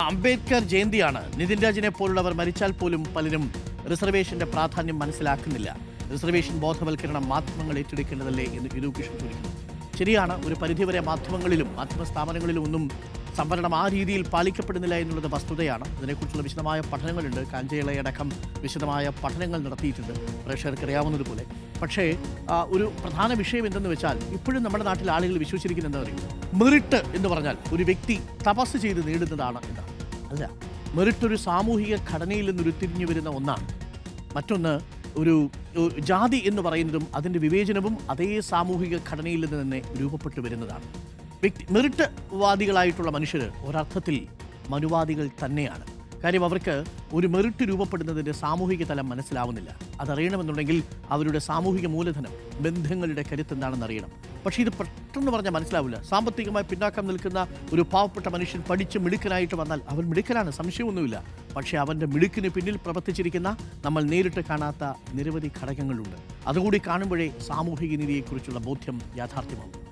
അംബേദ്കർ ജയന്തിയാണ്. നിതിൻ രാജിനെ പോലുള്ളവർ മരിച്ചാൽ പോലും പലരും റിസർവേഷന്റെ പ്രാധാന്യം മനസ്സിലാക്കുന്നില്ല. റിസർവേഷൻ ബോധവൽക്കരണം മാധ്യമങ്ങൾ ഏറ്റെടുക്കേണ്ടതല്ലേ എന്ന് യദു കിഷൻ ചോദിക്കുന്നു. ശരിയാണ്, ഒരു പരിധിവരെ മാധ്യമങ്ങളിലും മാധ്യമ സ്ഥാപനങ്ങളിലും ഒന്നും സംവരണം ആ രീതിയിൽ പാലിക്കപ്പെടുന്നില്ല എന്നുള്ളത് വസ്തുതയാണ്. ഇതിനെക്കുറിച്ചുള്ള വിശദമായ പഠനങ്ങളുണ്ട്. കാഞ്ചയിളയടക്കം വിശദമായ പഠനങ്ങൾ നടത്തിയിട്ടുണ്ട്, പ്രേക്ഷകർക്ക് അറിയാവുന്നതുപോലെ. പക്ഷേ ഒരു പ്രധാന വിഷയം എന്തെന്ന് വെച്ചാൽ, ഇപ്പോഴും നമ്മുടെ നാട്ടിൽ ആളുകൾ വിശ്വസിച്ചിരിക്കുന്നത് എന്താ പറയുക, മെറിറ്റ് എന്ന് പറഞ്ഞാൽ ഒരു വ്യക്തി തപസ് ചെയ്ത് നേടുന്നതാണ് എന്നാണ്. അല്ല, മെറിറ്റ് ഒരു സാമൂഹിക ഘടനയിൽ നിന്ന് ഉരുത്തിരിഞ്ഞു വരുന്ന ഒന്നാണ്. മറ്റൊന്ന് ഒരു ജാതി എന്ന് പറയുന്നതും അതിൻ്റെ വിവേചനവും അതേ സാമൂഹിക ഘടനയിൽ നിന്ന് തന്നെ രൂപപ്പെട്ടു വരുന്നതാണ്. മെറിറ്റ് വാദികളായിട്ടുള്ള മനുഷ്യർ ഒരർത്ഥത്തിൽ മനുവാദികൾ തന്നെയാണ്. കാര്യം അവർക്ക് ഒരു മെറിറ്റ് രൂപപ്പെടുന്നതിൻ്റെ സാമൂഹിക തലം മനസ്സിലാവുന്നില്ല. അതറിയണമെന്നുണ്ടെങ്കിൽ അവരുടെ സാമൂഹിക മൂലധനം, ബന്ധങ്ങളുടെ കരുത്ത് എന്താണെന്ന് അറിയണം. പക്ഷേ ഇത് പെട്ടെന്ന് പറഞ്ഞാൽ മനസ്സിലാവില്ല. സാമ്പത്തികമായി പിന്നാക്കം നിൽക്കുന്ന ഒരു പാവപ്പെട്ട മനുഷ്യൻ പഠിച്ച് മിടുക്കനായിട്ട് വന്നാൽ അവൻ മിടുക്കനാണ്, സംശയമൊന്നുമില്ല. പക്ഷേ അവൻ്റെ മിടുക്കിന് പിന്നിൽ പ്രവർത്തിച്ചിരിക്കുന്ന നമ്മൾ നേരിട്ട് കാണാത്ത നിരവധി ഘടകങ്ങളുണ്ട്. അതുകൂടി കാണുമ്പോഴേ സാമൂഹിക നീതിയെക്കുറിച്ചുള്ള ബോധ്യം യാഥാർത്ഥ്യമാകും.